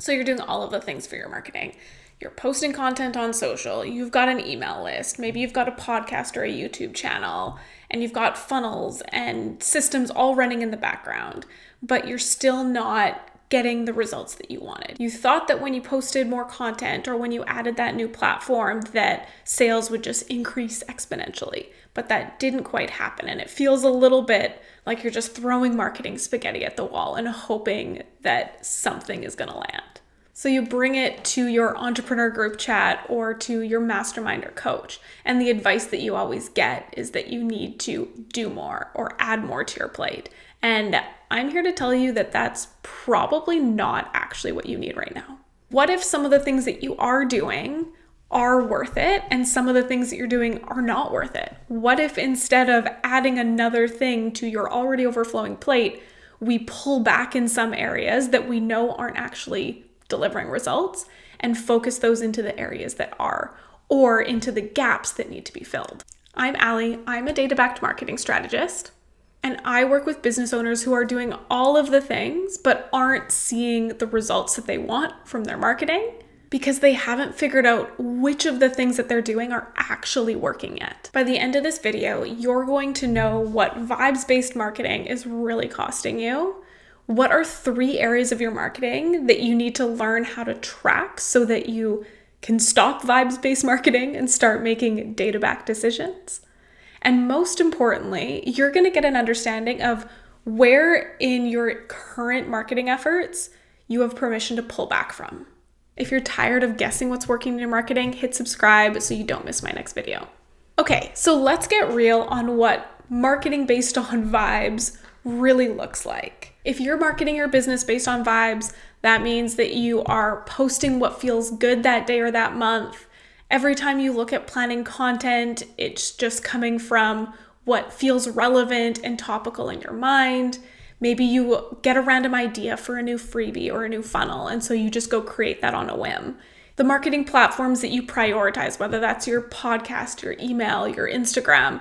So you're doing all of the things for your marketing. You're posting content on social, you've got an email list, maybe you've got a podcast or a YouTube channel, and you've got funnels and systems all running in the background, but you're still not getting the results that you wanted. You thought that when you posted more content or when you added that new platform that sales would just increase exponentially, but that didn't quite happen. And it feels a little bit like you're just throwing marketing spaghetti at the wall and hoping that something is going to land. So you bring it to your entrepreneur group chat or to your mastermind or coach. And the advice that you always get is that you need to do more or add more to your plate. And I'm here to tell you that that's probably not actually what you need right now. What if some of the things that you are doing are worth it and some of the things that you're doing are not worth it? What if instead of adding another thing to your already overflowing plate, we pull back in some areas that we know aren't actually delivering results and focus those into the areas that are, or into the gaps that need to be filled? I'm Allie. I'm a data-backed marketing strategist, and I work with business owners who are doing all of the things but aren't seeing the results that they want from their marketing because they haven't figured out which of the things that they're doing are actually working yet. By the end of this video, you're going to know what vibes-based marketing is really costing you. What are 3 areas of your marketing that you need to learn how to track so that you can stop vibes-based marketing and start making data-backed decisions? And most importantly, you're going to get an understanding of where in your current marketing efforts you have permission to pull back from. If you're tired of guessing what's working in your marketing, hit subscribe so you don't miss my next video. Okay, so let's get real on what marketing based on vibes really looks like. If you're marketing your business based on vibes, that means that you are posting what feels good that day or that month. Every time you look at planning content, it's just coming from what feels relevant and topical in your mind. Maybe you get a random idea for a new freebie or a new funnel, and so you just go create that on a whim. The marketing platforms that you prioritize, whether that's your podcast, your email, your Instagram,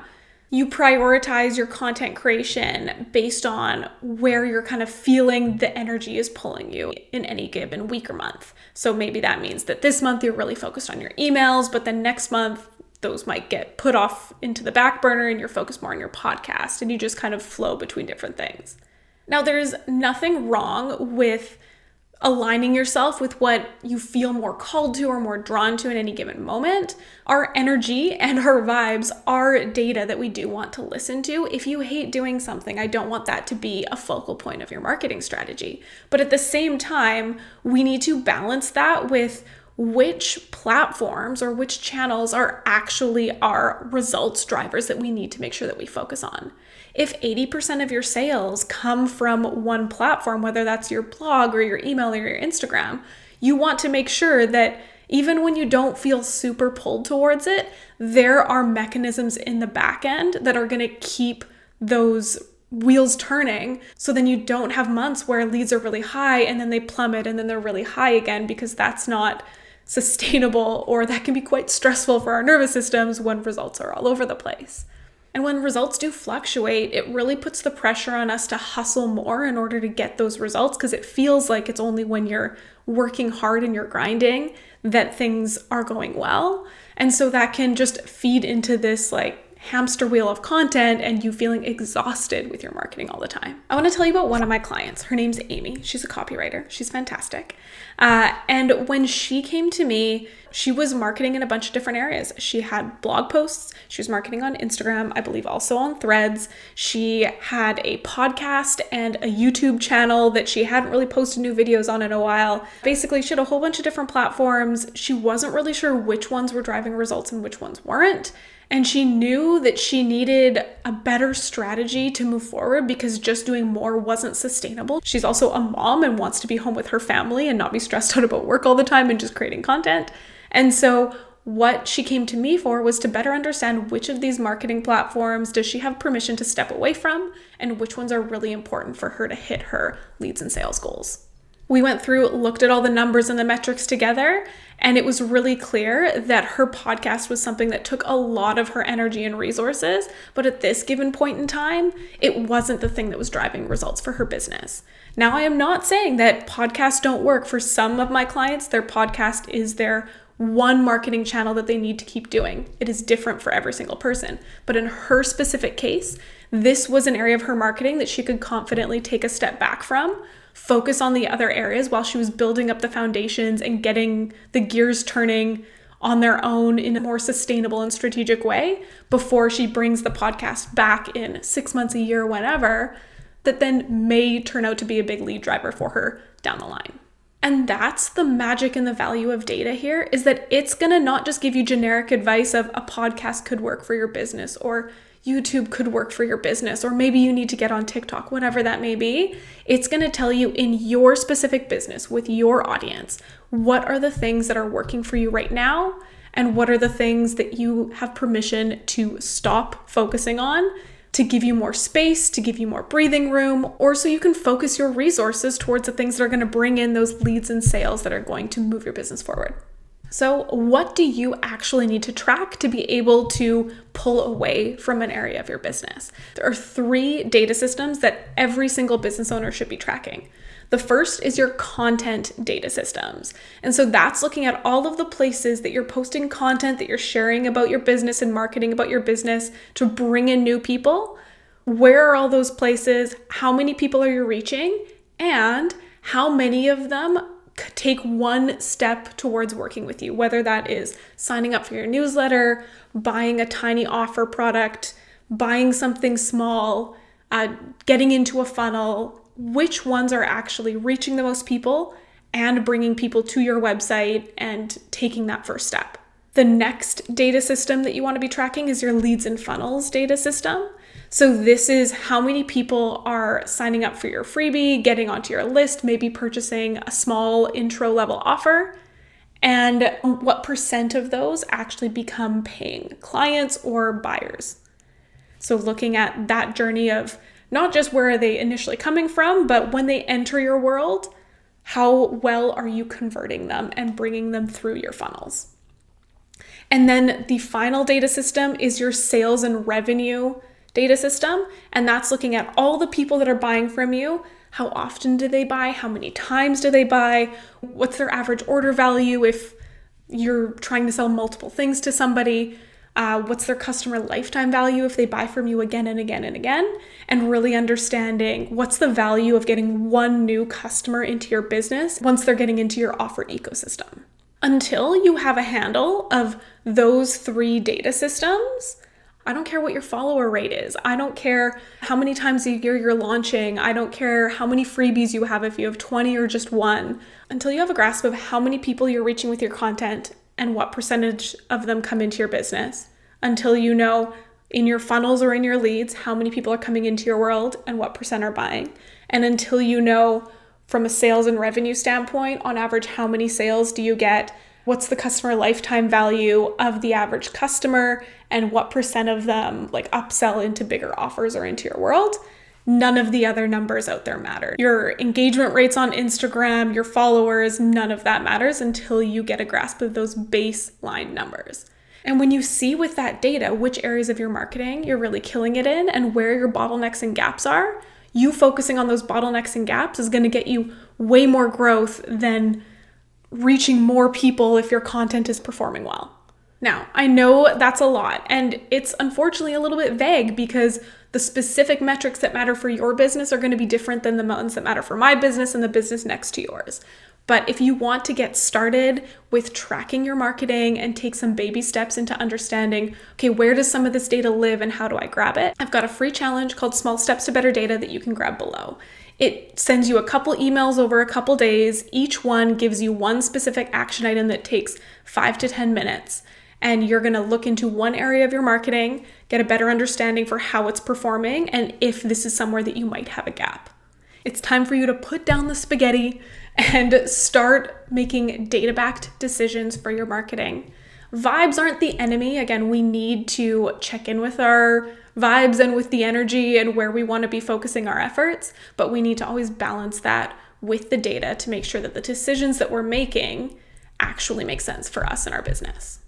you prioritize your content creation based on where you're kind of feeling the energy is pulling you in any given week or month. So maybe that means that this month you're really focused on your emails, but then next month those might get put off into the back burner and you're focused more on your podcast, and you just kind of flow between different things. Now, there's nothing wrong with aligning yourself with what you feel more called to or more drawn to in any given moment. Our energy and our vibes are data that we do want to listen to. If you hate doing something, I don't want that to be a focal point of your marketing strategy. But at the same time, we need to balance that with which platforms or which channels are actually our results drivers that we need to make sure that we focus on. If 80% of your sales come from one platform, whether that's your blog or your email or your Instagram, you want to make sure that even when you don't feel super pulled towards it, there are mechanisms in the back end that are going to keep those wheels turning. So then you don't have months where leads are really high and then they plummet and then they're really high again, because that's not sustainable, or that can be quite stressful for our nervous systems when results are all over the place. And when results do fluctuate, it really puts the pressure on us to hustle more in order to get those results, because it feels like it's only when you're working hard and you're grinding that things are going well. And so that can just feed into this hamster wheel of content and you feeling exhausted with your marketing all the time. I want to tell you about one of my clients. Her name's Amy. She's a copywriter. She's fantastic. And when she came to me, she was marketing in a bunch of different areas. She had blog posts. She was marketing on Instagram, I believe also on Threads. She had a podcast and a YouTube channel that she hadn't really posted new videos on in a while. Basically, she had a whole bunch of different platforms. She wasn't really sure which ones were driving results and which ones weren't. And she knew that she needed a better strategy to move forward because just doing more wasn't sustainable. She's also a mom and wants to be home with her family and not be stressed out about work all the time and just creating content. And so what she came to me for was to better understand which of these marketing platforms does she have permission to step away from and which ones are really important for her to hit her leads and sales goals. We went through, looked at all the numbers and the metrics together, and it was really clear that her podcast was something that took a lot of her energy and resources, but at this given point in time, it wasn't the thing that was driving results for her business. Now, I am not saying that podcasts don't work. For some of my clients, their podcast is their one marketing channel that they need to keep doing. It is different for every single person. But in her specific case, this was an area of her marketing that she could confidently take a step back from, focus on the other areas while she was building up the foundations and getting the gears turning on their own in a more sustainable and strategic way before she brings the podcast back in 6 months, a year, whenever, that then may turn out to be a big lead driver for her down the line. And that's the magic and the value of data here, is that it's going to not just give you generic advice of a podcast could work for your business, or YouTube could work for your business, or maybe you need to get on TikTok, whatever that may be. It's going to tell you in your specific business with your audience, what are the things that are working for you right now, and what are the things that you have permission to stop focusing on to give you more space, to give you more breathing room, or so you can focus your resources towards the things that are going to bring in those leads and sales that are going to move your business forward. So what do you actually need to track to be able to pull away from an area of your business? There are 3 data systems that every single business owner should be tracking. The first is your content data systems. And so that's looking at all of the places that you're posting content, that you're sharing about your business and marketing about your business to bring in new people. Where are all those places? How many people are you reaching? And how many of them take one step towards working with you, whether that is signing up for your newsletter, buying a tiny offer product, buying something small, getting into a funnel. Which ones are actually reaching the most people and bringing people to your website and taking that first step? The next data system that you want to be tracking is your leads and funnels data system. So this is how many people are signing up for your freebie, getting onto your list, maybe purchasing a small intro level offer, and what % of those actually become paying clients or buyers. So looking at that journey of not just where are they initially coming from, but when they enter your world, how well are you converting them and bringing them through your funnels? And then the final data system is your sales and revenue data system. And that's looking at all the people that are buying from you. How often do they buy? How many times do they buy? What's their average order value if you're trying to sell multiple things to somebody? What's their customer lifetime value if they buy from you again and again and again? And really understanding what's the value of getting one new customer into your business once they're getting into your offer ecosystem. Until you have a handle of those 3 data systems, I don't care what your follower rate is. I don't care how many times a year you're launching. I don't care how many freebies you have, if you have 20 or just 1. Until you have a grasp of how many people you're reaching with your content and what percentage of them come into your business, until you know in your funnels or in your leads how many people are coming into your world and what % are buying, and until you know from a sales and revenue standpoint, on average, how many sales do you get, what's the customer lifetime value of the average customer, and what % of them like upsell into bigger offers or into your world. None of the other numbers out there matter. Your engagement rates on Instagram, your followers, none of that matters until you get a grasp of those baseline numbers. And when you see with that data which areas of your marketing you're really killing it in and where your bottlenecks and gaps are, you focusing on those bottlenecks and gaps is going to get you way more growth than reaching more people if your content is performing well. Now, I know that's a lot, and it's unfortunately a little bit vague because the specific metrics that matter for your business are going to be different than the ones that matter for my business and the business next to yours. But if you want to get started with tracking your marketing and take some baby steps into understanding, okay, where does some of this data live and how do I grab it? I've got a free challenge called Small Steps to Better Data that you can grab below. It sends you a couple emails over a couple days. Each one gives you one specific action item that takes 5 to 10 minutes. And you're going to look into one area of your marketing, get a better understanding for how it's performing, and if this is somewhere that you might have a gap. It's time for you to put down the spaghetti and start making data-backed decisions for your marketing. Vibes aren't the enemy. Again, we need to check in with our vibes and with the energy and where we want to be focusing our efforts, but we need to always balance that with the data to make sure that the decisions that we're making actually make sense for us and our business.